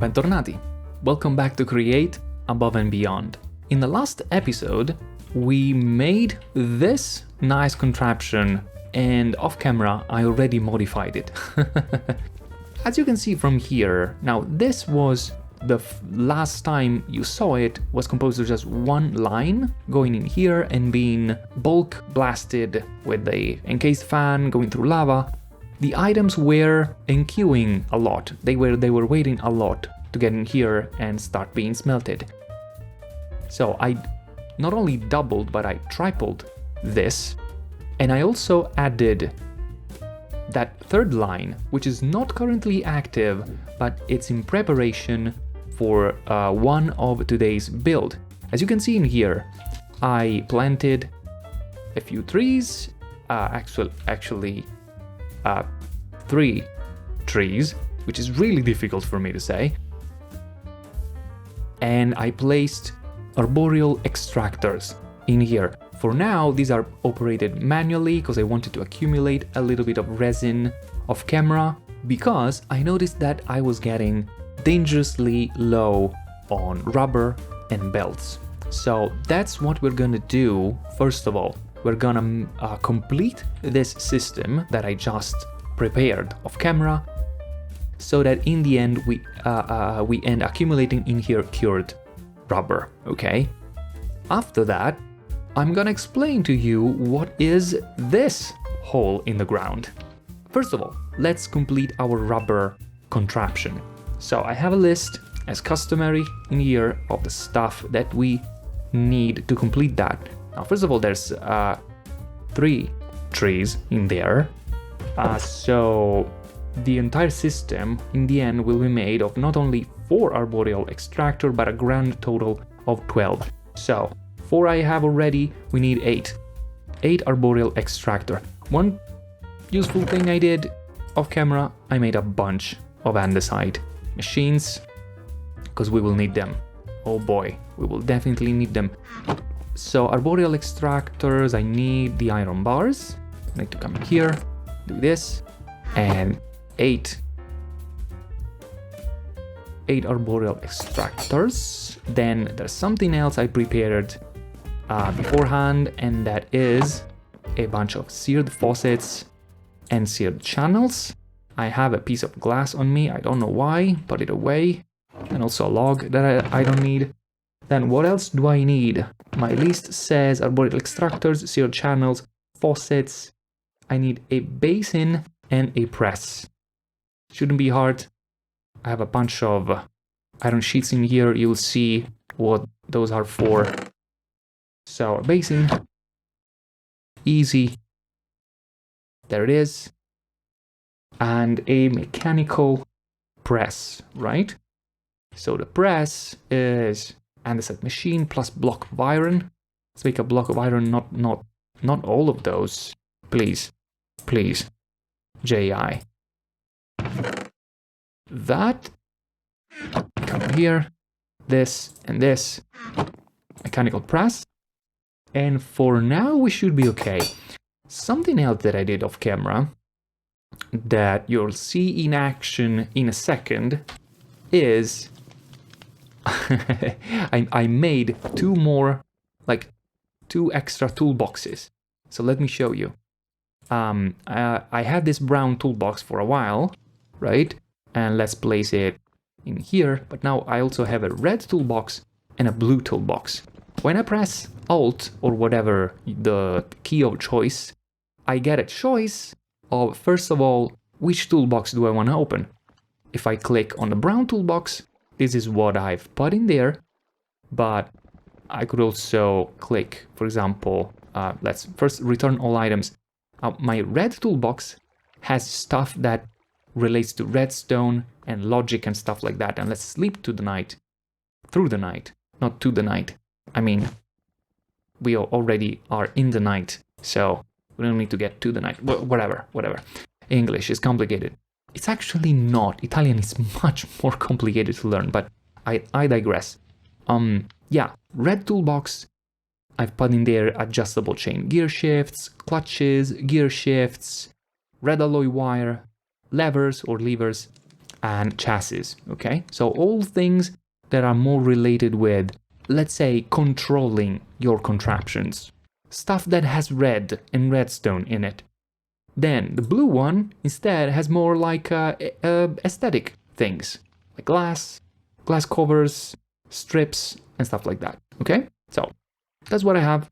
Bentornati! Welcome back to Create Above and Beyond. In the last episode, we made this nice contraption and off camera I already modified it. As you can see from here, now this was the last time you saw it was composed of just one line going in here and being bulk blasted with the encased fan going through lava. The items were enqueuing a lot. They were waiting a lot to get in here and start being smelted. So I not only doubled, but I tripled this. And I also added that third line, which is not currently active, but it's in preparation for one of today's build. As you can see in here, I planted a few trees, actually 3 trees, which is really difficult for me to say. And I placed arboreal extractors in here. For now, these are operated manually because I wanted to accumulate a little bit of resin off camera, because I noticed that I was getting dangerously low on rubber and belts. So that's what we're gonna do. First of all, we're gonna complete this system that I just prepared off camera, so that in the end we end accumulating in here cured rubber, okay? After that, I'm gonna explain to you what is this hole in the ground. First of all, let's complete our rubber contraption. So I have a list, as customary in here, of the stuff that we need to complete that. Now, first of all, there's 3 trees in there. So the entire system in the end will be made of not only 4 arboreal extractor, but a grand total of 12. So 4 I have already, we need 8 arboreal extractor. One useful thing I did off camera, I made a bunch of andesite machines, because we will need them. Oh boy, we will definitely need them. So arboreal extractors, I need the iron bars. I need to come in here, do this, and 8 arboreal extractors. Then there's something else I prepared beforehand, and that is a bunch of seared faucets and seared channels. I have a piece of glass on me, I don't know why, put it away, and also a log that I don't need. Then what else do I need? My list says arboreal extractors, seared channels, faucets. I need a basin and a press. Shouldn't be hard. I have a bunch of iron sheets in here, you'll see what those are for. So a basin, easy, there it is, and a mechanical press, right? So the press is andesite machine plus block of iron. Let's make a block of iron, not all of those, please, JI. That, come here, this and this, mechanical press, and for now we should be okay. Something else that I did off camera that you'll see in action in a second is I made 2 extra toolboxes. So let me show you. I had this brown toolbox for a while, right? And let's place it in here. But now I also have a red toolbox and a blue toolbox. When I press Alt or whatever the key of choice, I get a choice of, first of all, which toolbox do I want to open. If I click on the brown toolbox, this is what I've put in there. But I could also click, for example, let's first return all items. My red toolbox has stuff that relates to redstone and logic and stuff like that. And let's sleep through the night, not to the night. I mean, we already are in the night, so we don't need to get to the night. Whatever. English is complicated. It's actually not. Italian is much more complicated to learn, but I digress. Yeah, red toolbox. I've put in there adjustable chain gear shifts, clutches, gear shifts, red alloy wire, levers, and chassis, okay? So all things that are more related with, let's say, controlling your contraptions. Stuff that has red and redstone in it. Then the blue one instead has more like aesthetic things, like glass covers, strips, and stuff like that, okay? So that's what I have.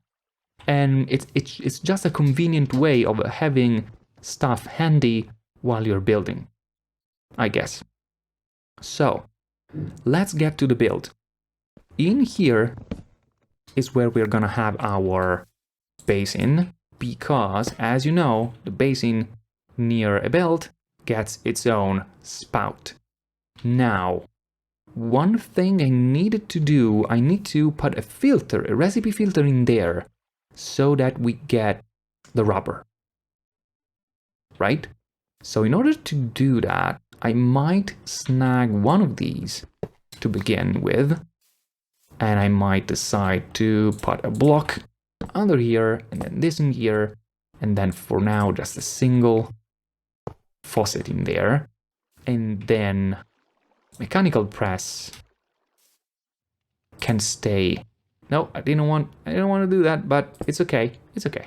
And it's just a convenient way of having stuff handy while you're building, I guess. So let's get to the build. In here is where we're gonna have our basin, because as you know, the basin near a belt gets its own spout. Now, one thing I needed to do, I need to put a filter, a recipe filter in there, so that we get the rubber, right? So in order to do that, I might snag one of these to begin with, and I might decide to put a block under here, and then this in here, and then for now just a single faucet in there, and then mechanical press can stay. No, I didn't want to do that, but it's okay. It's okay.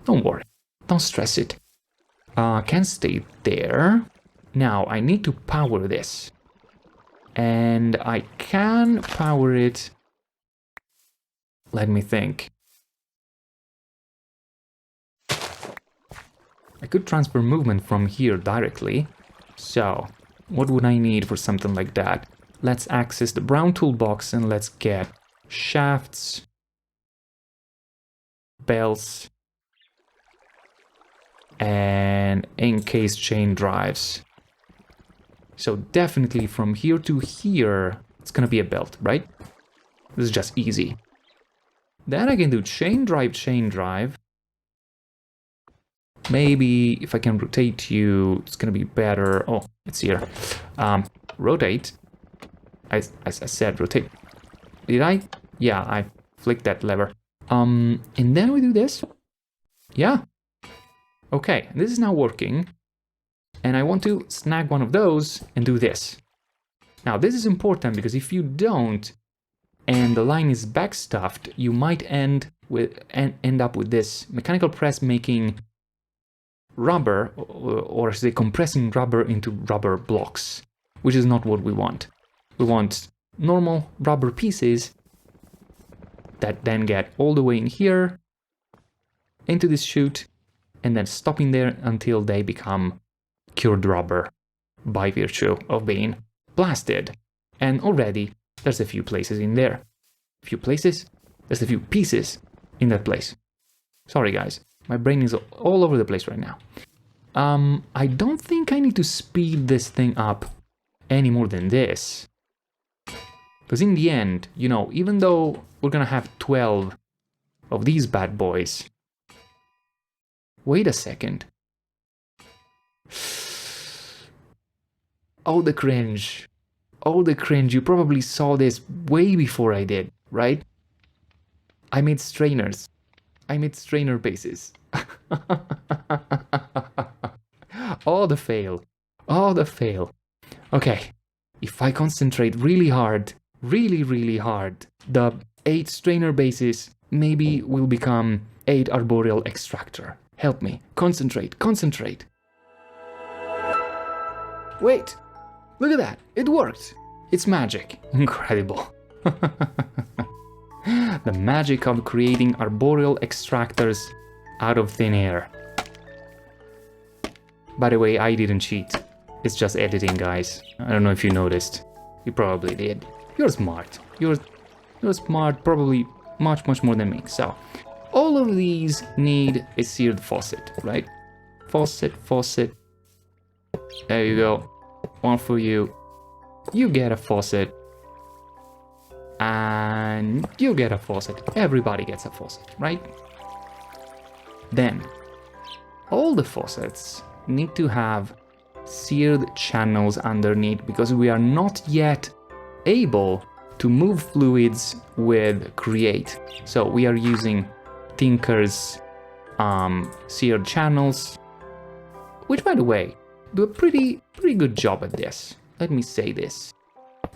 Don't worry. Don't stress it. Can stay there. Now I need to power this. And I can power it. Let me think. I could transfer movement from here directly. So, what would I need for something like that? Let's access the brown toolbox and let's get shafts, belts, and encased chain drives. So definitely from here to here, it's gonna be a belt, right? This is just easy. Then I can do chain drive. Maybe if I can rotate you, it's gonna be better. Oh, it's here. Rotate. I said rotate. Did I? Yeah, I flicked that lever. And then we do this. Yeah. Okay, this is now working. And I want to snag one of those and do this. Now, this is important because if you don't, and the line is backstuffed, you might end up with this mechanical press making rubber, or say compressing rubber into rubber blocks, which is not what we want. We want normal rubber pieces that then get all the way in here, into this chute, and then stopping there until they become cured rubber by virtue of being blasted. And already there's a few places in there. A few places? There's a few pieces in that place. Sorry guys, my brain is all over the place right now. I don't think I need to speed this thing up any more than this. Because in the end, you know, even though we're gonna have 12 of these bad boys... Wait a second. Oh, the cringe. Oh, the cringe. You probably saw this way before I did, right? I made strainers. I made strainer bases. Oh, the fail. Oh, the fail. Okay. If I concentrate really hard, really hard, the 8 strainer bases maybe will become 8 arboreal extractor. Help me. Concentrate. Concentrate. Wait. Look at that. It worked. It's magic. Incredible. The magic of creating arboreal extractors out of thin air. By the way, I didn't cheat. It's just editing, guys. I don't know if you noticed. You probably did. You're smart. You're smart, probably much more than me. So, all of these need a seared faucet, right? Faucet. There you go. One for you. You get a faucet. And you get a faucet. Everybody gets a faucet, right? Then, all the faucets need to have seared channels underneath because we are not yet able to move fluids with Create. So we are using Tinker's seared channels, which by the way, do a pretty good job at this. Let me say this.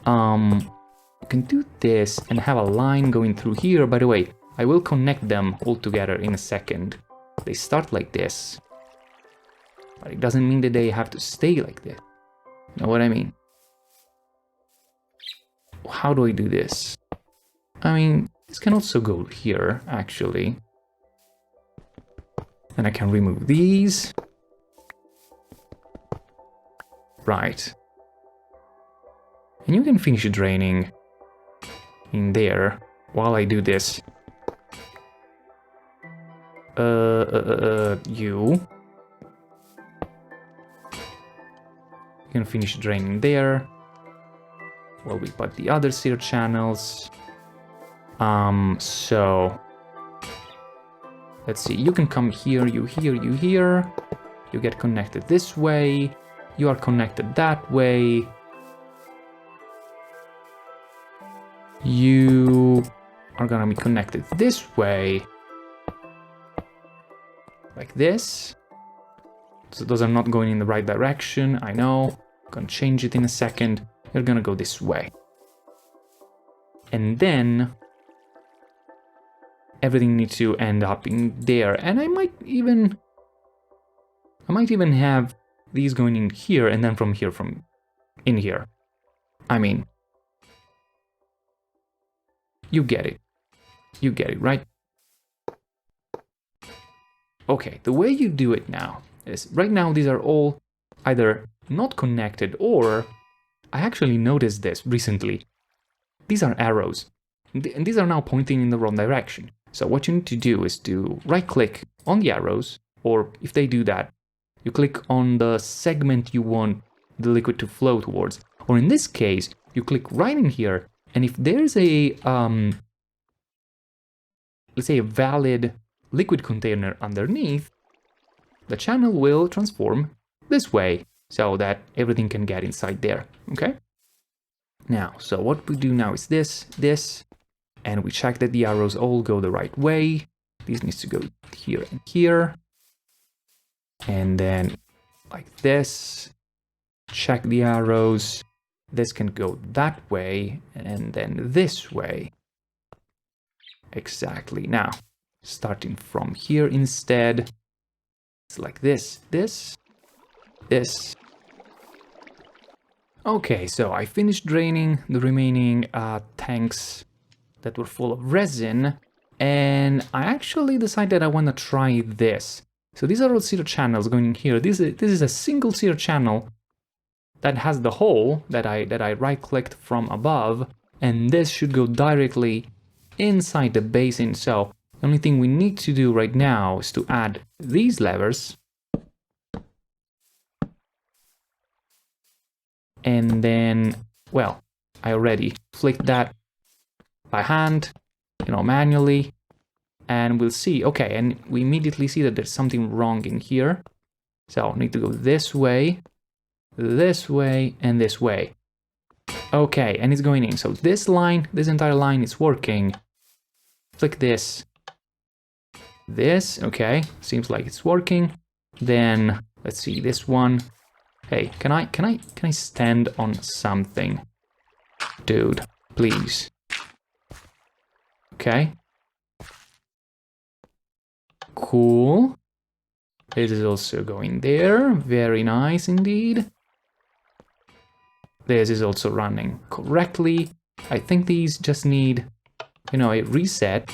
You can do this and have a line going through here. By the way, I will connect them all together in a second. They start like this, but it doesn't mean that they have to stay like this. You know what I mean? How do I do this? I mean, this can also go here, actually. And I can remove these. Right. And you can finish draining in there while I do this. You can finish draining there while we put the other sear channels. So let's see, you can come here, you here, you here. You get connected this way. You are connected that way. You are gonna be connected this way. Like this. So those are not going in the right direction, I know. I'm gonna change it in a second. You're gonna go this way. And then everything needs to end up in there. And I might even have these going in here and then from here, from in here. I mean, you get it. You get it, right? Okay, the way you do it now is, right now these are all either not connected, or I actually noticed this recently. These are arrows, and these are now pointing in the wrong direction. So what you need to do is to right-click on the arrows, or if they do that, you click on the segment you want the liquid to flow towards. Or in this case, you click right in here, and if there's a, let's say a valid liquid container underneath, the channel will transform this way so that everything can get inside there, okay? Now, so what we do now is this, and we check that the arrows all go the right way. This needs to go here and here. And then like this, check the arrows. This can go that way and then this way. Exactly. Now, starting from here instead, it's like this. Okay, so I finished draining the remaining tanks that were full of resin, and I actually decided I want to try this. So these are all sear channels going in here. This is a single sear channel that has the hole that I right-clicked from above, and this should go directly inside the basin. So the only thing we need to do right now is to add these levers. And then, well, I already flicked that by hand, manually. And we'll see, okay, and we immediately see that there's something wrong in here. So I need to go this way, and this way. Okay, and it's going in. So this entire line is working. Click this, okay, seems like it's working. Then let's see this one. Hey, can I stand on something? Dude, please. Okay. Cool. This is also going there. Very nice indeed. This is also running correctly. I think these just need, a reset.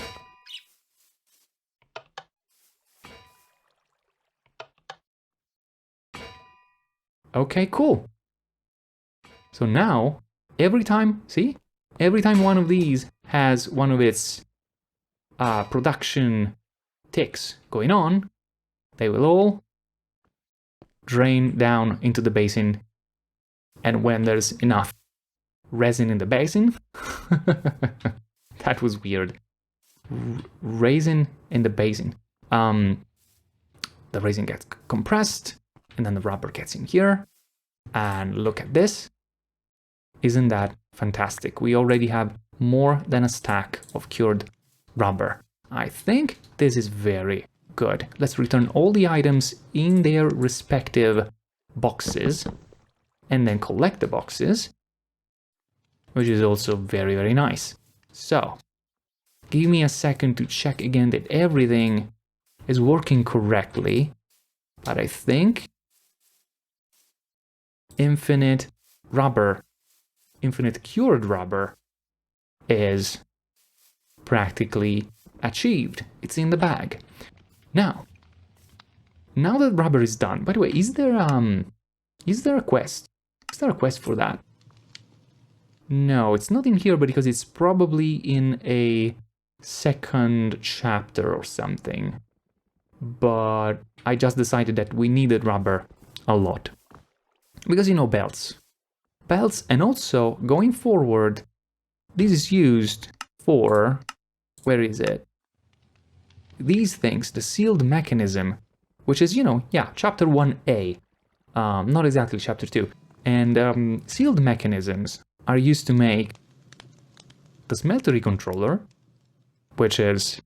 Okay, cool. So now, every time one of these has one of its production ticks going on, they will all drain down into the basin. And when there's enough resin in the basin, that was weird. Resin in the basin. The resin gets compressed, and then the rubber gets in here. And look at this. Isn't that fantastic? We already have more than a stack of cured rubber. I think this is very good. Let's return all the items in their respective boxes and then collect the boxes, which is also very, very nice. So give me a second to check again that everything is working correctly. But I think infinite cured rubber is practically achieved. It's in the bag. Now that rubber is done, by the way, is there a quest? Is there a quest for that? No, it's not in here, but because it's probably in a second chapter or something. But I just decided that we needed rubber a lot. Because, you know, belts. Belts, and also, going forward, this is used for... Where is it? These things, the sealed mechanism, which is, you know, yeah, chapter 1A. Not exactly chapter 2. And sealed mechanisms are used to make the smeltery controller, which is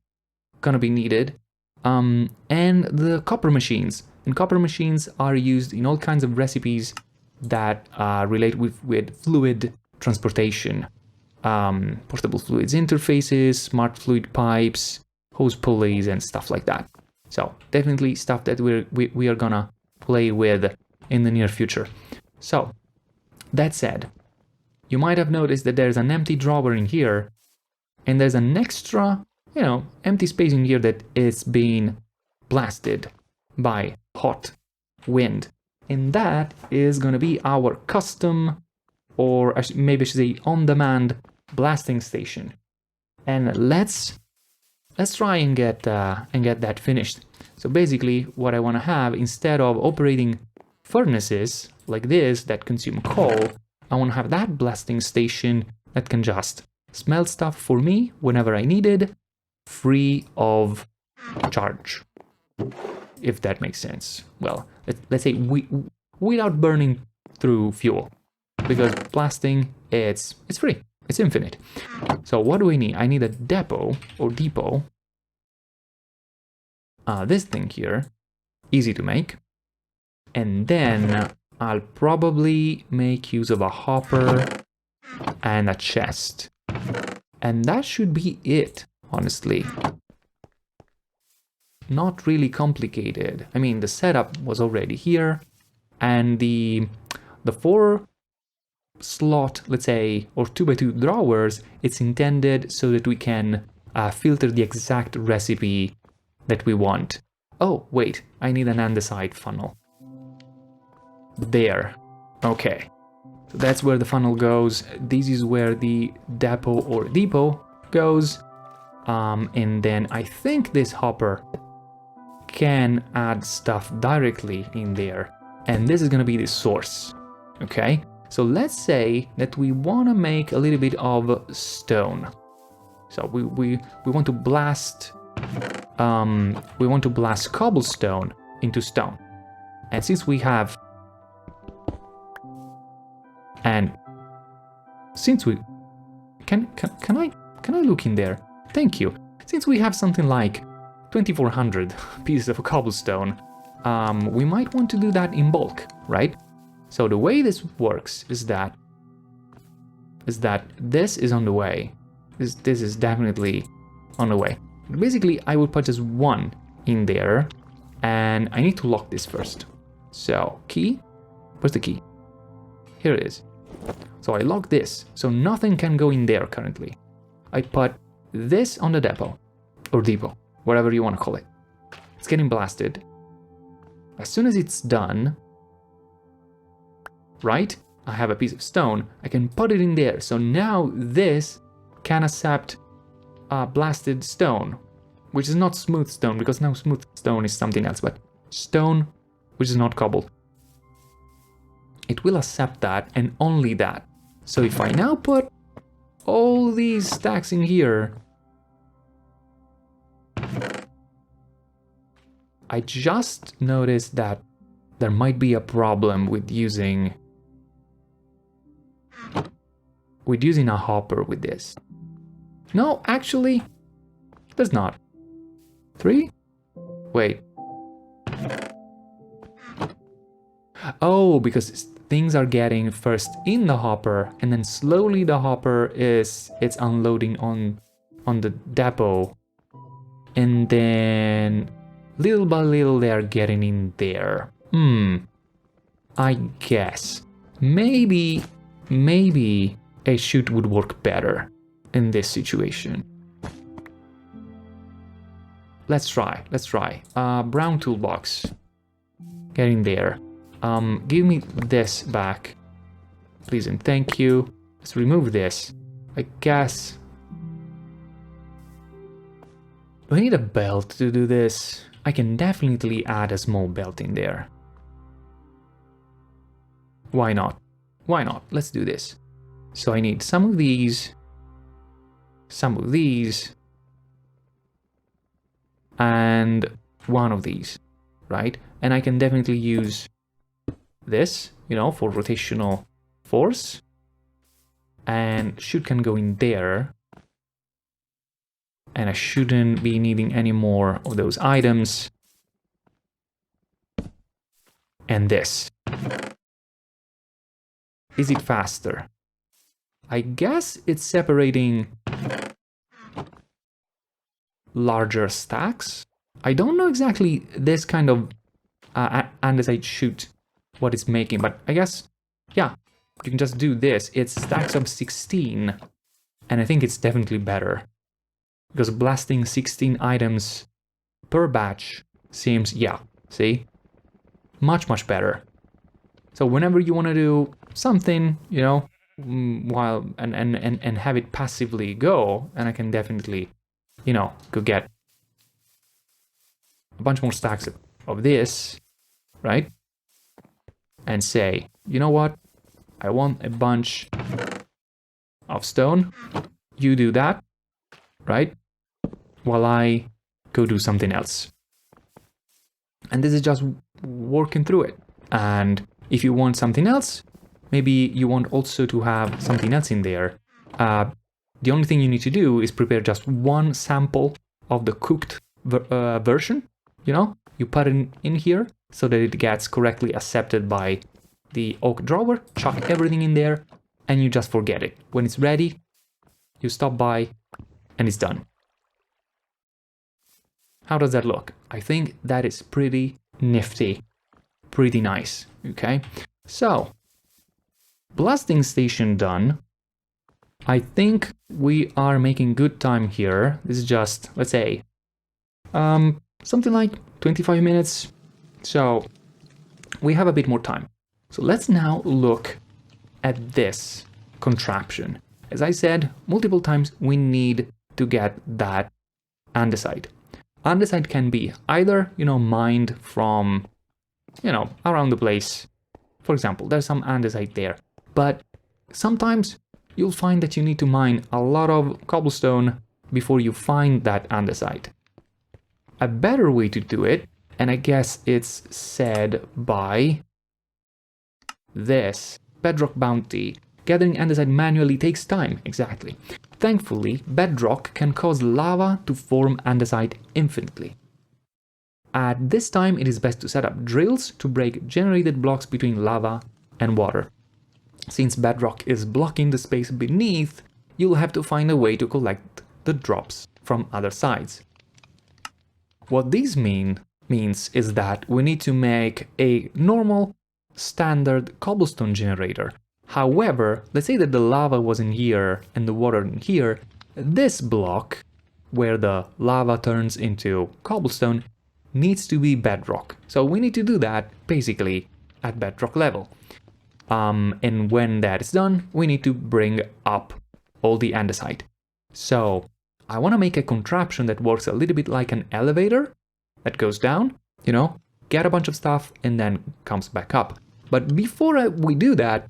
gonna be needed, and the copper machines. And copper machines are used in all kinds of recipes that relate with fluid transportation. Portable fluids interfaces, smart fluid pipes, hose pulleys, and stuff like that. So definitely stuff that we are gonna play with in the near future. So that said, you might have noticed that there's an empty drawer in here, and there's an extra, you know, empty space in here that is being blasted by hot wind. And that is gonna be our custom, or maybe I should say on-demand blasting station. And let's try and get that finished. So basically what I want to have, instead of operating furnaces like this that consume coal, I want to have that blasting station that can just smelt stuff for me whenever I need it, free of charge, if that makes sense. Well, let's say without burning through fuel, because blasting, it's free, it's infinite. So what do I need? I need a depot. This thing here, easy to make. And then I'll probably make use of a hopper and a chest. And that should be it, honestly. Not really complicated. I mean, the setup was already here, and the 4-slot, let's say, or 2x2 drawers, it's intended so that we can filter the exact recipe that we want. Oh, wait, I need an andesite funnel. There. Okay. So that's where the funnel goes. This is where the depot goes. And then I think this hopper can add stuff directly in there. And this is gonna be the source. Okay? So let's say that we wanna make a little bit of stone. So we want to blast cobblestone into stone. And since we have can I look in there? Thank you. Since we have something like 2,400 pieces of cobblestone, we might want to do that in bulk, right? So the way this works is that this is on the way. This is definitely on the way. Basically, I would put just one in there, and I need to lock this first. So, key? Where's the key? Here it is. So I lock this, so nothing can go in there currently. I put this on the depot, or depot, whatever you want to call it. It's getting blasted. As soon as it's done, right, I have a piece of stone, I can put it in there. So now this can accept blasted stone, which is not smooth stone, because now smooth stone is something else, but stone which is not cobbled. It will accept that and only that. So if I now put all these stacks in here, I just noticed that there might be a problem with using a hopper with this. No, actually, there's not. 3? Wait. Oh, because things are getting first in the hopper, and then slowly the hopper it's unloading on the depot, and then little by little they are getting in there. I guess maybe a chute would work better in this situation. Let's try. Brown toolbox. Get in there. Give me this back, please and thank you. Let's remove this. I guess. Do I need a belt to do this? I can definitely add a small belt in there. Why not? Why not? Let's do this. So I need some of these, and one of these, right? And I can definitely use this, you know, for rotational force. And chute can go in there. And I shouldn't be needing any more of those items. And this. Is it faster? I guess it's separating larger stacks. I don't know exactly this kind of andesite chute what it's making, but I guess, yeah, you can just do this. It's stacks of 16, and I think it's definitely better. Because blasting 16 items per batch seems, yeah, see? Much better. So whenever you want to do something, you know, while and have it passively go, and I can definitely, you know, go get a bunch more stacks of this, right? And say, you know what? I want a bunch of stone. You do that, right? While I go do something else. And this is just working through it. And if you want something else, maybe you want also to have something else in there. The only thing you need to do is prepare just one sample of the cooked version. You know, you put it in here so that it gets correctly accepted by the oak drawer, chuck everything in there, and you just forget it. When it's ready, you stop by, and it's done. How does that look? I think that is pretty nifty, pretty nice, okay? So, blasting station done. I think we are making good time here. This is just, let's say, something like 25 minutes. So, we have a bit more time. So let's now look at this contraption. As I said multiple times, we need to get that andesite. Andesite can be either, you know, mined from, you know, around the place. For example, there's some andesite there. But sometimes you'll find that you need to mine a lot of cobblestone before you find that andesite. A better way to do it, and I guess it's said by this bedrock bounty. Gathering andesite manually takes time, exactly. Thankfully, bedrock can cause lava to form andesite infinitely. At this time, it is best to set up drills to break generated blocks between lava and water. Since bedrock is blocking the space beneath, you'll have to find a way to collect the drops from other sides. What this means is that we need to make a normal, standard cobblestone generator. However, let's say that the lava was in here and the water in here. This block, where the lava turns into cobblestone, needs to be bedrock. So we need to do that basically at bedrock level. And when that is done, we need to bring up all the andesite. So I want to make a contraption that works a little bit like an elevator that goes down, you know, get a bunch of stuff and then comes back up. But before we do that,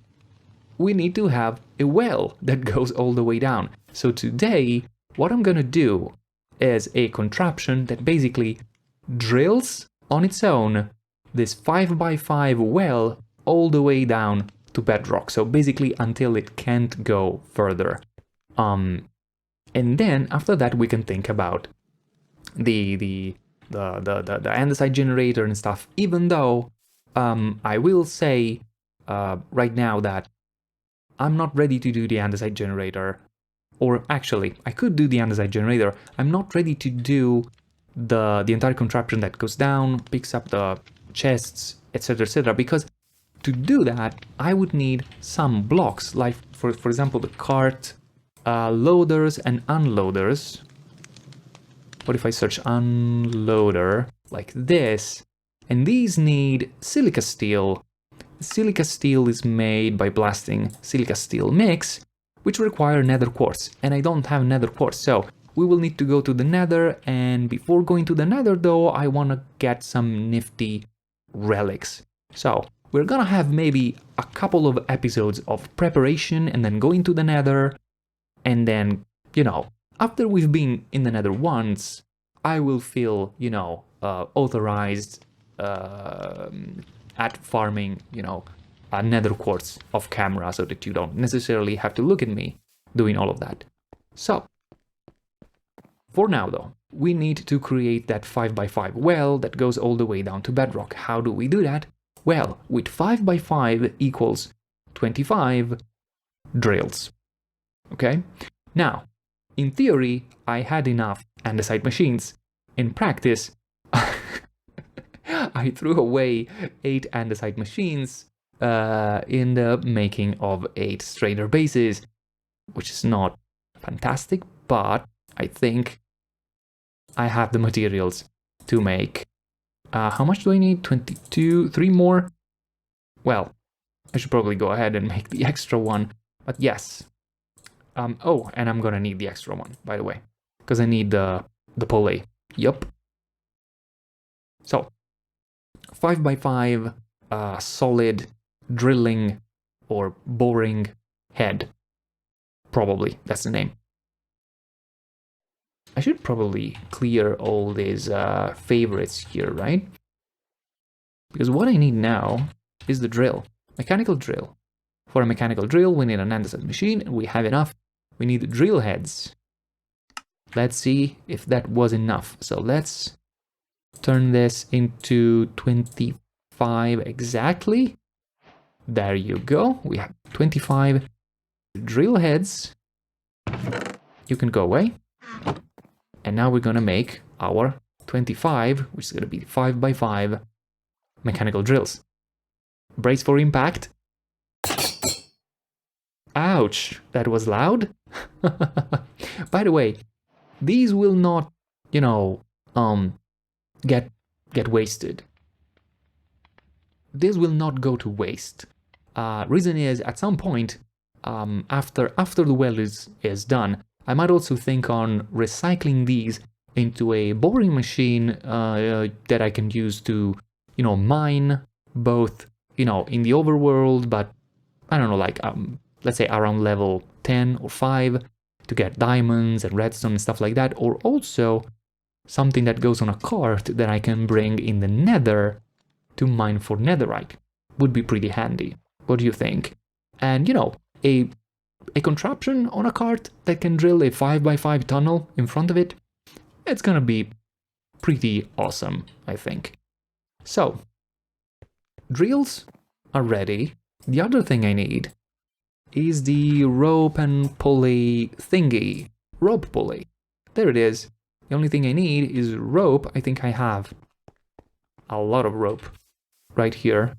we need to have a well that goes all the way down. So today, what I'm gonna do is a contraption that basically drills on its own this 5x5 well all the way down to bedrock. So basically until it can't go further. And then after that we can think about the andesite generator and stuff, even though I will say right now that I'm not ready to do the andesite generator. Or actually, I could do the andesite generator. I'm not ready to do the entire contraption that goes down, picks up the chests, etc., because to do that, I would need some blocks, like for example, the cart, loaders and unloaders. What if I search unloader like this? And these need silica steel. Silica steel is made by blasting silica steel mix, which require nether quartz, and I don't have nether quartz, so we will need to go to the nether, and before going to the nether though, I want to get some nifty relics. So we're gonna have maybe a couple of episodes of preparation and then going to the nether, and then, you know, after we've been in the nether once, I will feel, you know, authorized at farming, you know, a nether quartz off camera so that you don't necessarily have to look at me doing all of that. So, for now though, we need to create that 5x5 well that goes all the way down to bedrock. How do we do that? Well, with 5x5 equals 25 drills. Okay? Now, in theory, I had enough andesite machines. In practice, I threw away 8 andesite machines in the making of 8 strainer bases, which is not fantastic, but I think I have the materials to make. How much do I need? 22, 3 more? Well, I should probably go ahead and make the extra one, but yes. Oh, and I'm gonna need the extra one, by the way, because I need the pulley. Yup. So, 5x5 solid drilling or boring head. Probably, that's the name. I should probably clear all these favorites here, right? Because what I need now is the drill. Mechanical drill. For a mechanical drill, we need an andesite machine, and we have enough. We need drill heads. Let's see if that was enough. So let's turn this into 25 exactly. There you go. We have 25 drill heads. You can go away. And now we're gonna make our 25, which is gonna be 5x5 mechanical drills. Brace for impact. Ouch, that was loud. By the way, these will not, you know, get wasted. This will not go to waste. Reason is, at some point, after the well is done, I might also think on recycling these into a boring machine that I can use to, you know, mine both, you know, in the overworld, but I don't know, like let's say around level 10 or 5 to get diamonds and redstone and stuff like that, or also something that goes on a cart that I can bring in the nether to mine for netherite. Would be pretty handy. What do you think? And, you know, a contraption on a cart that can drill a 5x5 tunnel in front of it, it's gonna be pretty awesome, I think. So, drills are ready. The other thing I need is the rope and pulley thingy. Rope pulley. There it is. The only thing I need is rope. I think I have a lot of rope right here.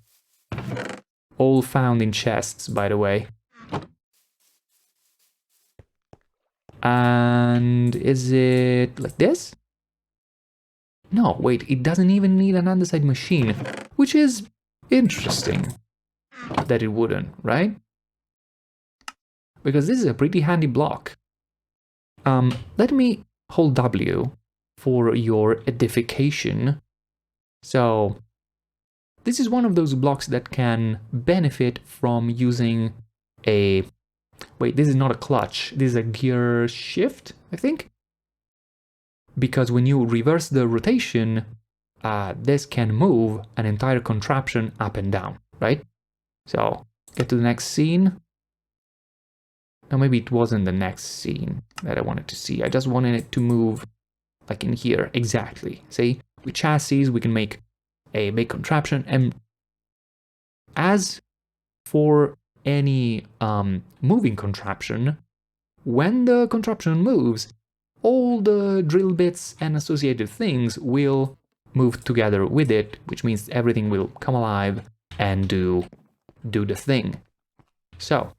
All found in chests, by the way. And is it like this? No, wait, it doesn't even need an andesite machine, which is interesting that it wouldn't, right? Because this is a pretty handy block. Let me hold W for your edification. So, this is one of those blocks that can benefit from using a... Wait, this is not a clutch. This is a gear shift, I think? Because when you reverse the rotation, this can move an entire contraption up and down, right? So, get to the next scene. No, maybe it wasn't the next scene that I wanted to see. I just wanted it to move like in here, exactly. See, with chassis, we can make a big contraption, and as for any moving contraption, when the contraption moves, all the drill bits and associated things will move together with it, which means everything will come alive and do the thing. So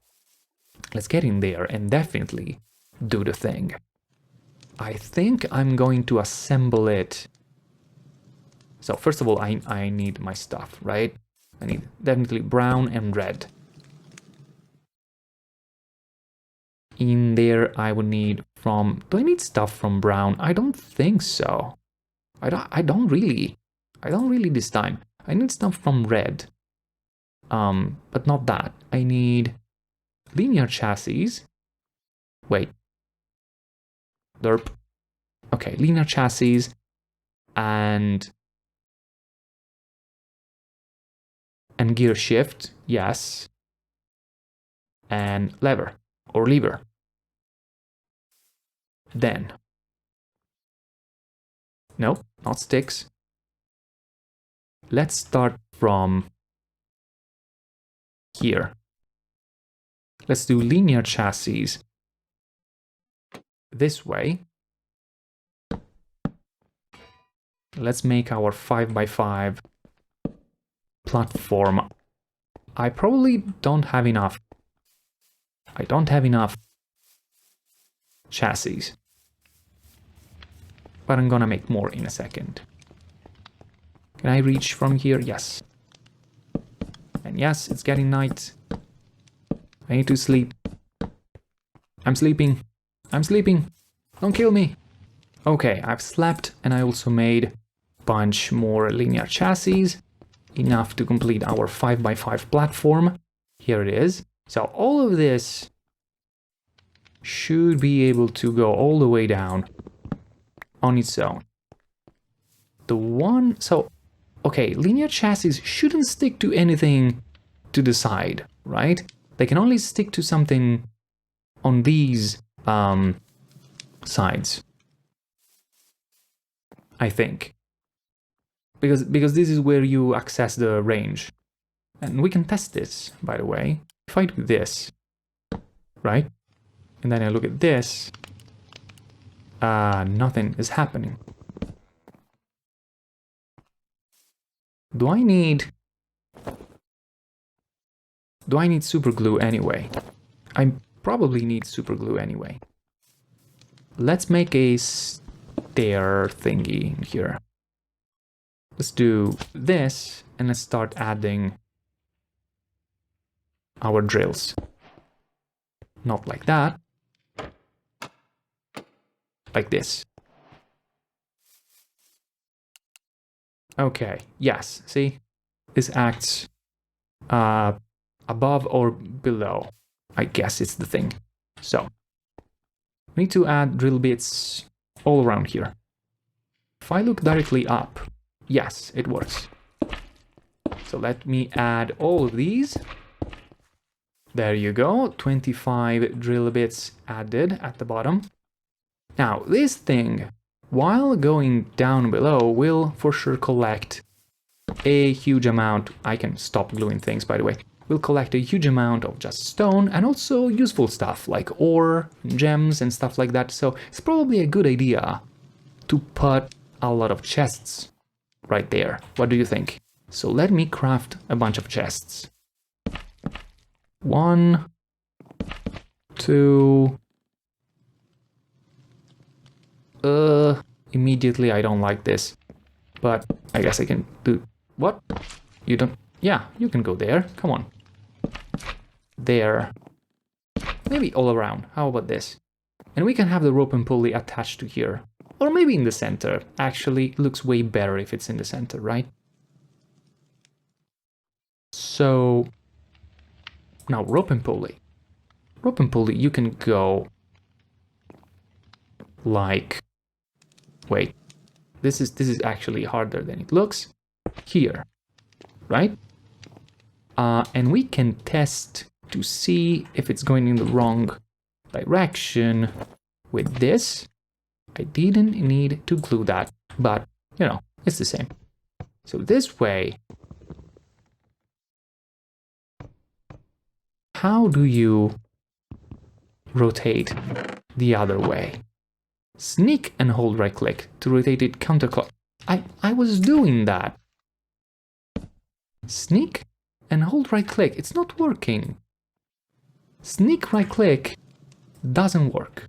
let's get in there and definitely do the thing. I think I'm going to assemble it. So first of all, I need my stuff, right? I need definitely brown and red. In there, I would need from... Do I need stuff from brown? I don't think so. I don't really this time. I need stuff from red. But not that. I need linear chassis. Wait. Derp. Okay, linear chassis and gear shift, yes. And lever or lever. Then. Nope, not sticks. Let's start from here. Let's do linear chassis this way. Let's make our 5x5 platform. I probably don't have enough. I don't have enough chassis. But I'm gonna make more in a second. Can I reach from here? Yes. And yes, it's getting night. I need to sleep. I'm sleeping. I'm sleeping. Don't kill me. Okay, I've slept and I also made a bunch more linear chassis. Enough to complete our 5x5 platform. Here it is. So all of this should be able to go all the way down on its own. Okay, linear chassis shouldn't stick to anything to the side, right? They can only stick to something on these sides, I think. Because this is where you access the range. And we can test this, by the way. If I do this, right? And then I look at this, nothing is happening. Do I need super glue anyway? I probably need super glue anyway. Let's make a stair thingy in here. Let's do this and let's start adding our drills. Not like that. Like this. Okay, yes, see? This acts above or below. I guess it's the thing. So, we need to add drill bits all around here. If I look directly up, yes, it works. So let me add all of these. There you go, 25 drill bits added at the bottom. Now, this thing, while going down below, will for sure collect a huge amount. I can stop gluing things, by the way. Will collect a huge amount of just stone and also useful stuff like ore, gems and stuff like that. So it's probably a good idea to put a lot of chests right there. What do you think? So let me craft a bunch of chests. 1, 2. Immediately I don't like this, but I guess I can do... What? You don't... Yeah, you can go there. Come on. There. Maybe all around. How about this? And we can have the rope and pulley attached to here. Or maybe in the center. Actually, it looks way better if it's in the center, right? So... Now, rope and pulley. Rope and pulley, you can go... Like... Wait. This is actually harder than it looks. Here. Right? And we can test to see if it's going in the wrong direction with this. I didn't need to glue that, but, you know, it's the same. So this way, how do you rotate the other way? Sneak and hold right click to rotate it counterclockwise. I was doing that. Sneak and hold right click. It's not working. Sneak right click doesn't work.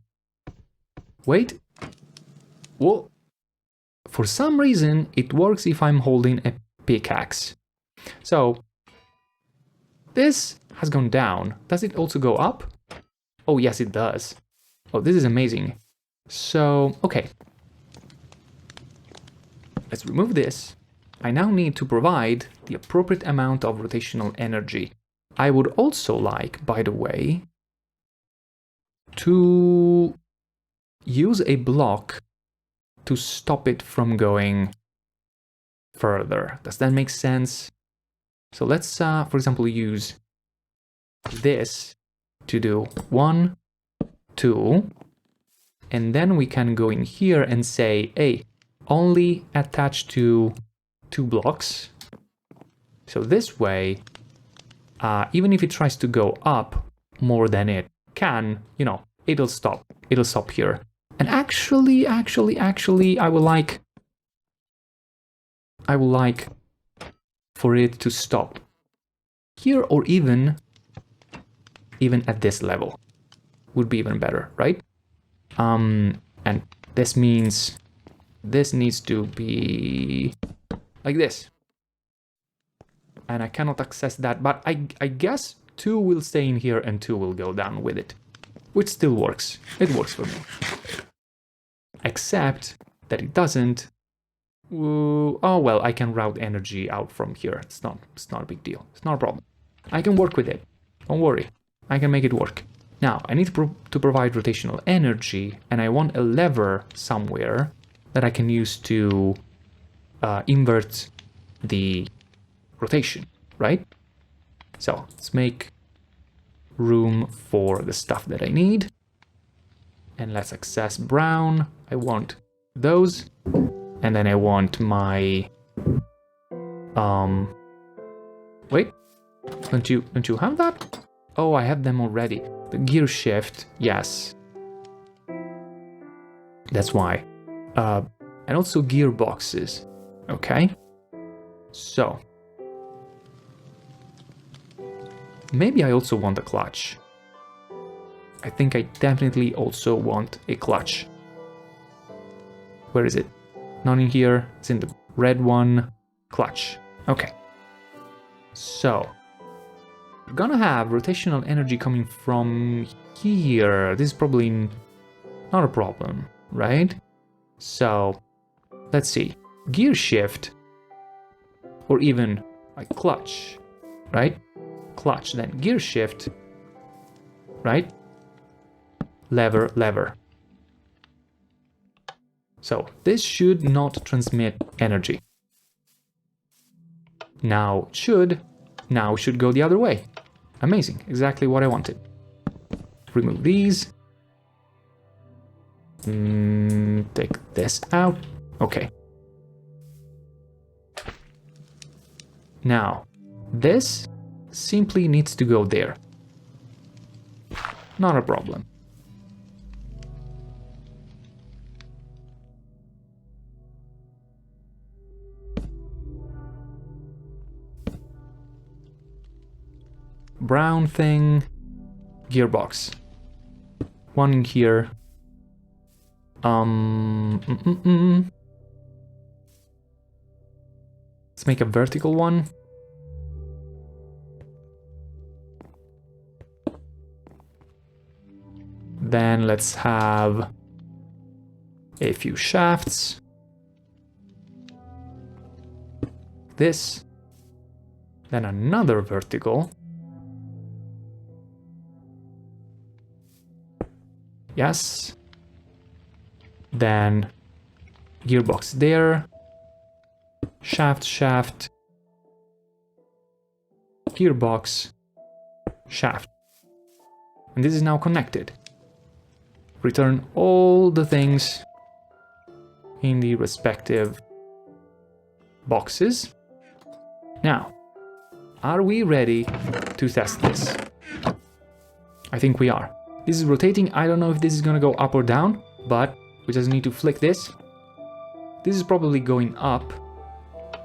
Wait. Whoa. For some reason, it works if I'm holding a pickaxe. So this has gone down. Does it also go up? Oh, yes, it does. Oh, this is amazing. So, okay. Let's remove this. I now need to provide the appropriate amount of rotational energy. I would also like, by the way, to use a block to stop it from going further. Does that make sense? So let's, for example, use this to do 1, 2, and then we can go in here and say, hey, only attach to 2 blocks. So this way, even if it tries to go up more than it can, you know, it'll stop. It'll stop here. And actually, I would like for it to stop here, or even at this level would be even better, right? And this means this needs to be like this. And I cannot access that, but I guess 2 will stay in here and 2 will go down with it, which still works. It works for me. Except that it doesn't. Oh well, I can route energy out from here. It's not a big deal. It's not a problem. I can work with it. Don't worry. I can make it work. Now, I need to provide rotational energy, and I want a lever somewhere that I can use to invert the rotation, right? So let's make room for the stuff that I need. And let's access brown. I want those. And then I want my... Wait, don't you have that? Oh, I have them already. The gear shift, yes. That's why. And also gearboxes, okay? So. Maybe I also want a clutch. I think I definitely also want a clutch. Where is it? Not in here, it's in the red one. Clutch, okay. So. We're gonna have rotational energy coming from here. This is probably not a problem, right? So, let's see. Gear shift, or even like clutch, right? Clutch, then gear shift, right? Lever, lever. So, this should not transmit energy. Now should go the other way. Amazing, exactly what I wanted. Remove these. Take this out. Okay. Now, this simply needs to go there. Not a problem. Brown thing, gearbox. One in here. Let's make a vertical one. Then let's have a few shafts. This. Then another vertical. Yes. Then gearbox there. Shaft, shaft. Gearbox, shaft. And this is now connected. Return all the things in the respective boxes. Now, are we ready to test this? I think we are. This is rotating. I don't know if this is gonna go up or down, but we just need to flick this. This is probably going up.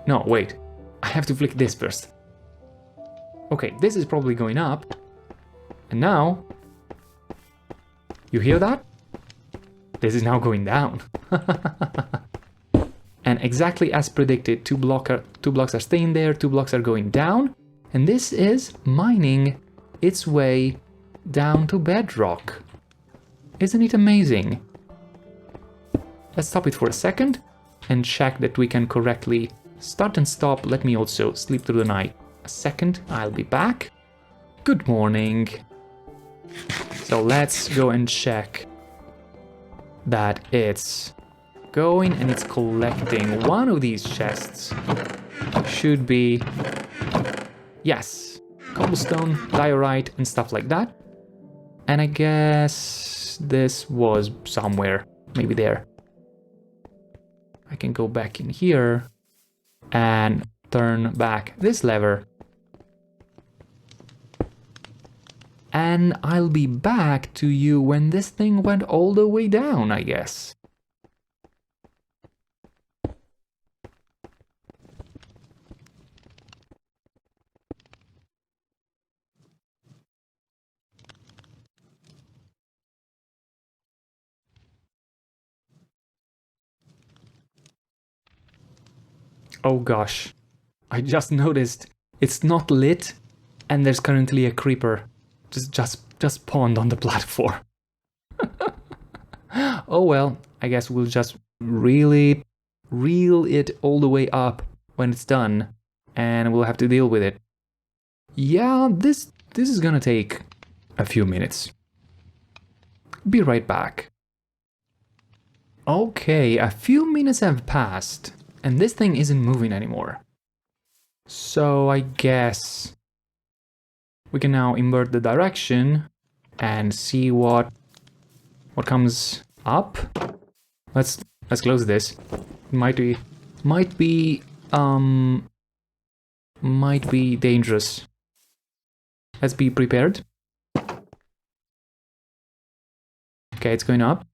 No, wait. I have to flick this first. Okay, this is probably going up. And now... You hear that? This is now going down. And exactly as predicted, two blocks are staying there, 2 blocks are going down. And this is mining its way down to bedrock. Isn't it amazing? Let's stop it for a second and check that we can correctly start and stop. Let me also sleep through the night. A second, I'll be back. Good morning. So let's go and check that it's going and it's collecting one of these chests. Should be, yes, cobblestone, diorite and stuff like that. And I guess this was somewhere, maybe there. I can go back in here and turn back this lever. And I'll be back to you when this thing went all the way down, I guess. Oh gosh, I just noticed it's not lit and there's currently a creeper just spawned on the platform. Oh well, I guess we'll just really reel it all the way up when it's done and we'll have to deal with it. Yeah, this is gonna take a few minutes. Be right back. Okay, a few minutes have passed. And this thing isn't moving anymore. So I guess we can now invert the direction and see what comes up. Let's close this. Might be dangerous. Let's be prepared. Okay, it's going up.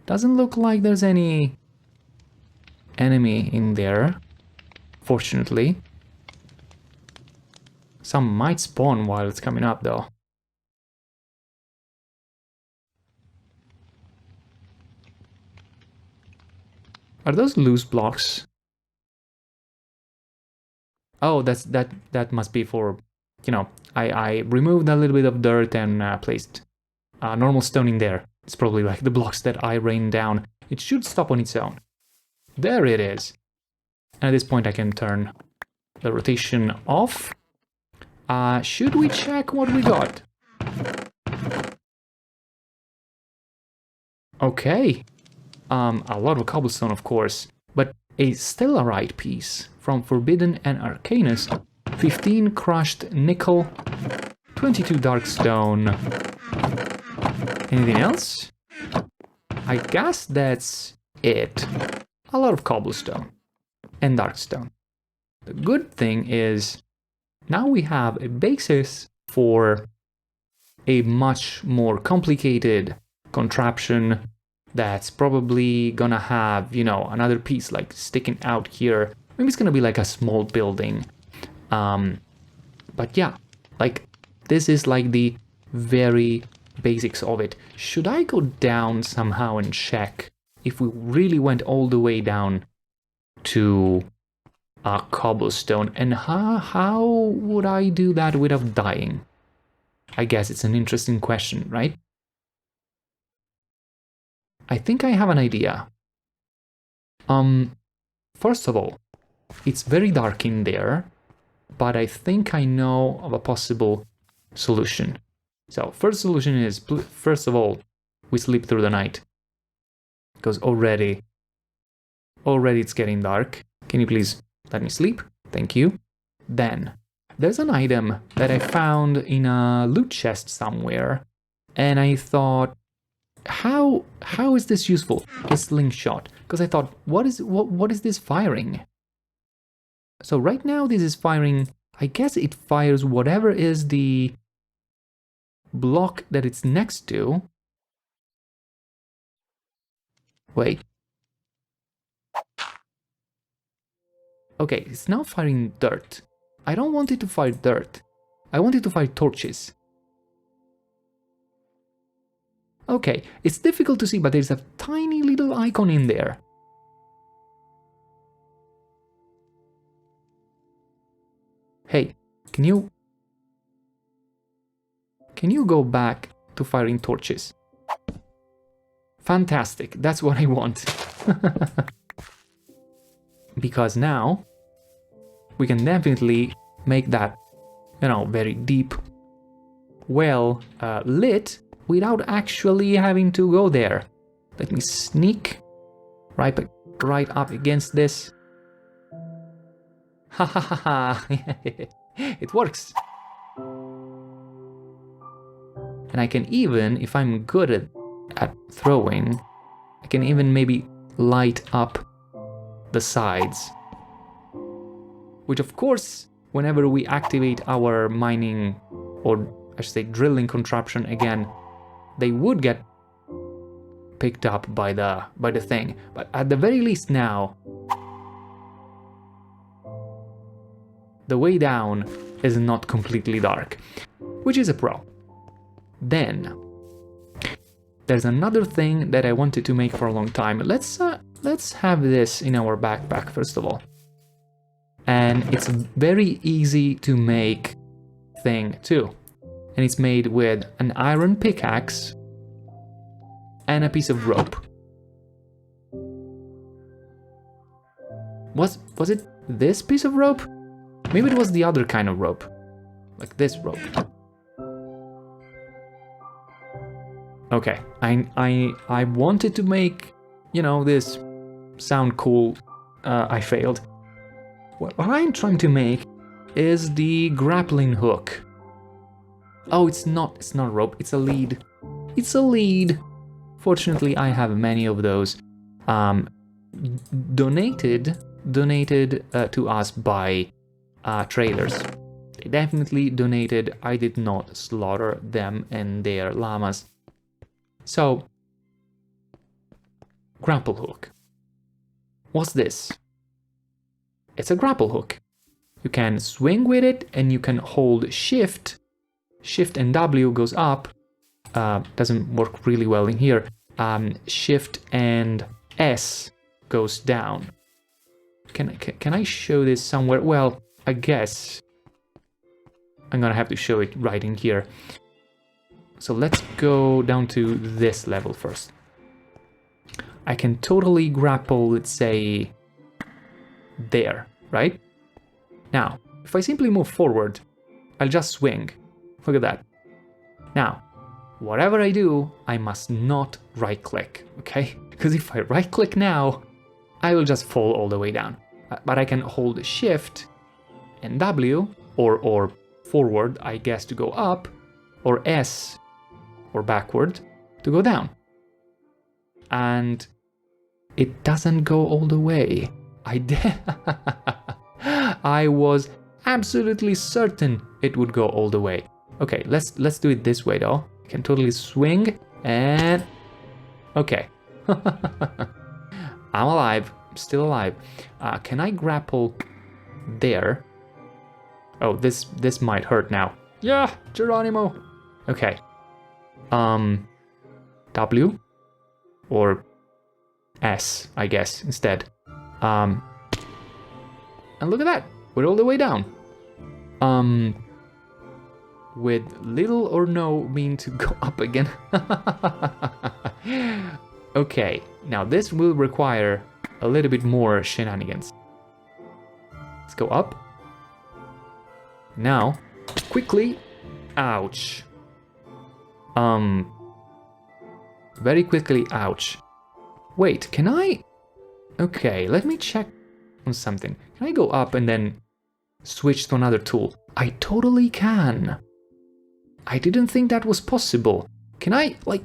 Doesn't look like there's any enemy in there, fortunately. Some might spawn while it's coming up though. Are those loose blocks? Oh, that must be for, you know, I removed a little bit of dirt and placed normal stone in there. It's probably like the blocks that I rained down. It should stop on its own. There it is. And at this point I can turn the rotation off. Should we check what we got? Okay. A lot of cobblestone, of course, but a stellarite piece from Forbidden and Arcanus. 15 crushed nickel, 22 dark stone. Anything else? I guess that's it. A lot of cobblestone and darkstone. The good thing is now we have a basis for a much more complicated contraption that's probably gonna have, you know, another piece like sticking out here. Maybe it's gonna be like a small building. But yeah, like this is like the very basics of it. Should I go down somehow and check if we really went all the way down to cobblestone, and how would I do that without dying? I guess it's an interesting question, right? I think I have an idea. First of all, it's very dark in there, but I think I know of a possible solution. So first solution is, first of all, we sleep through the night. Because already it's getting dark. Can you please let me sleep? Thank you. Then, there's an item that I found in a loot chest somewhere, and I thought, how is this useful? A slingshot. Because I thought, what is this firing? So right now this is firing, I guess it fires whatever is the block that it's next to... Wait. Okay, it's now firing dirt. I don't want it to fire dirt. I want it to fire torches. Okay, it's difficult to see, but there's a tiny little icon in there. Hey, can you go back to firing torches? Fantastic, that's what I want. Because now we can definitely make that, you know, very deep well lit without actually having to go there. Let me sneak right up against this. Ha ha ha ha! It works. And I can even, if I'm good at throwing, I can even maybe light up the sides. Which of course, whenever we activate our mining, or I should say drilling contraption again, they would get picked up by the thing. But at the very least now, the way down is not completely dark, which is a pro. Then there's another thing that I wanted to make for a long time. Let's have this in our backpack first of all. And it's a very easy to make thing too. And it's made with an iron pickaxe and a piece of rope. Was it this piece of rope? Maybe it was the other kind of rope. Like this rope. Okay, I wanted to make, you know, this sound cool. I failed. What I'm trying to make is the grappling hook. Oh, it's not a rope, it's a lead. It's a lead. Fortunately, I have many of those. Donated to us by traders. They definitely donated. I did not slaughter them and their llamas. So, grapple hook. What's this? It's a grapple hook. You can swing with it and you can hold shift. Shift and W goes up. Doesn't work really well in here. Shift and S goes down. Can I show this somewhere? Well, I guess I'm gonna have to show it right in here. So let's go down to this level first. I can totally grapple, let's say, there, right? Now, if I simply move forward, I'll just swing. Look at that. Now, whatever I do, I must not right-click, okay? Because if I right-click now, I will just fall all the way down. But I can hold Shift and W, or forward, I guess, to go up, or S, or backward, to go down. And it doesn't go all the way. I was absolutely certain it would go all the way. Okay, let's do it this way though. I can totally swing and... Okay. I'm alive. I'm still alive. Can I grapple there? Oh, this might hurt now. Yeah, Geronimo. Okay. W or S, I guess, instead. And look at that. We're all the way down. With little or no mean to go up again. Okay, now this will require a little bit more shenanigans. Let's go up. Now, quickly. Ouch. Very quickly, ouch. Wait, can I? Okay, let me check on something. Can I go up and then switch to another tool? I totally can. I didn't think that was possible. Can I, like...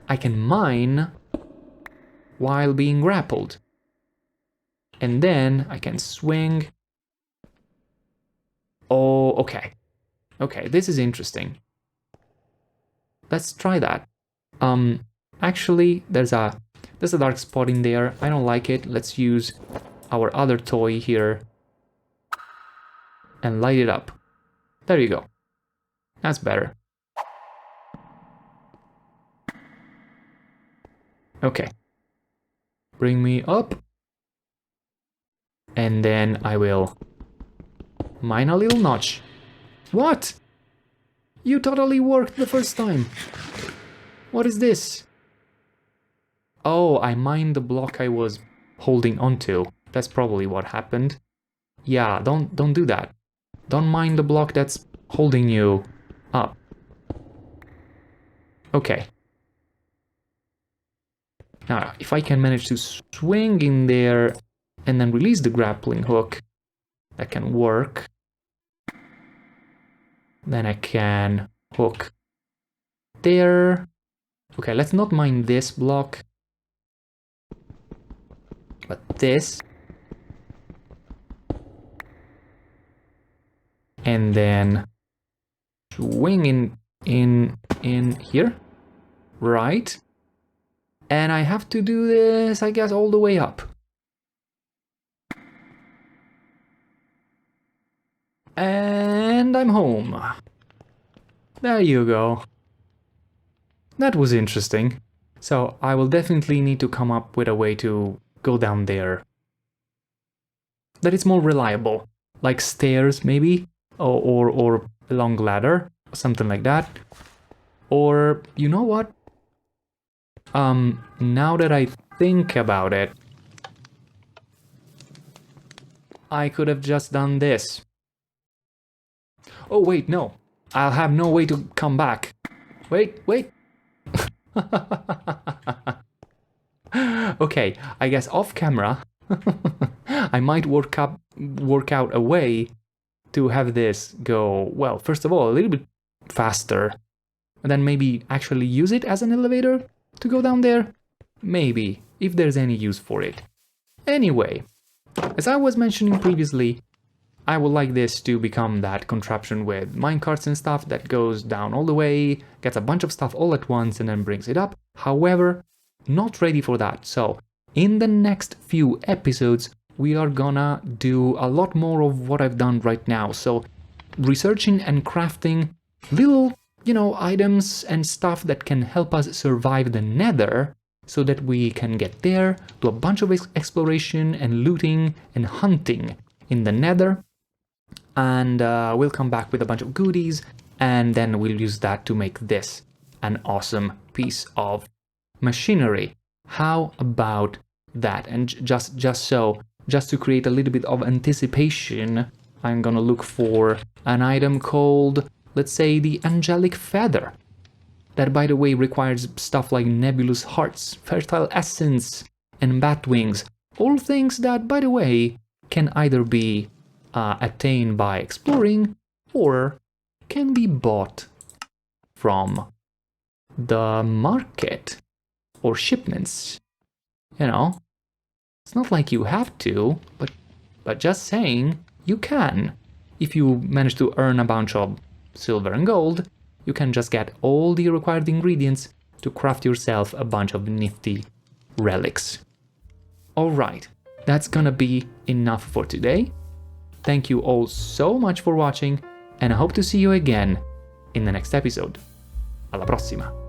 I can mine while being grappled. And then I can swing. Oh, okay. Okay, this is interesting. Let's try that. Actually, there's a dark spot in there. I don't like it. Let's use our other toy here and light it up. There you go. That's better. Okay. Bring me up. And then I will mine a little notch. What? You totally worked the first time. What is this? Oh, I mined the block I was holding onto. That's probably what happened. Yeah, don't do that. Don't mine the block that's holding you up. Okay. Now, if I can manage to swing in there and then release the grappling hook, that can work. Then I can hook there. Okay, let's not mine this block, but this. And then swing in here. Right. And I have to do this, I guess, all the way up. And I'm home. There you go. That was interesting. So I will definitely need to come up with a way to go down there that is more reliable, like stairs maybe, or a long ladder, something like that. Or you know what? Now that I think about it, I could have just done this. Oh wait, no. I'll have no way to come back. Wait. Okay, I guess off camera, I might work out a way to have this go, well, first of all, a little bit faster, and then maybe actually use it as an elevator to go down there? Maybe, if there's any use for it. Anyway, as I was mentioning previously, I would like this to become that contraption with minecarts and stuff that goes down all the way, gets a bunch of stuff all at once and then brings it up. However, not ready for that. So, in the next few episodes, we are gonna do a lot more of what I've done right now. So, researching and crafting little, items and stuff that can help us survive the Nether so that we can get there, do a bunch of exploration and looting and hunting in the Nether. And we'll come back with a bunch of goodies, and then we'll use that to make this an awesome piece of machinery. How about that? And just to create a little bit of anticipation, I'm gonna look for an item called, let's say, the Angelic Feather. That, by the way, requires stuff like nebulous hearts, fertile essence, and bat wings. All things that, by the way, can either be attained by exploring or can be bought from the market or shipments. It's not like you have to, but just saying, you can. If you manage to earn a bunch of silver and gold, you can just get all the required ingredients to craft yourself a bunch of nifty relics. Alright, that's gonna be enough for today. Thank you all so much for watching, and I hope to see you again in the next episode. Alla prossima!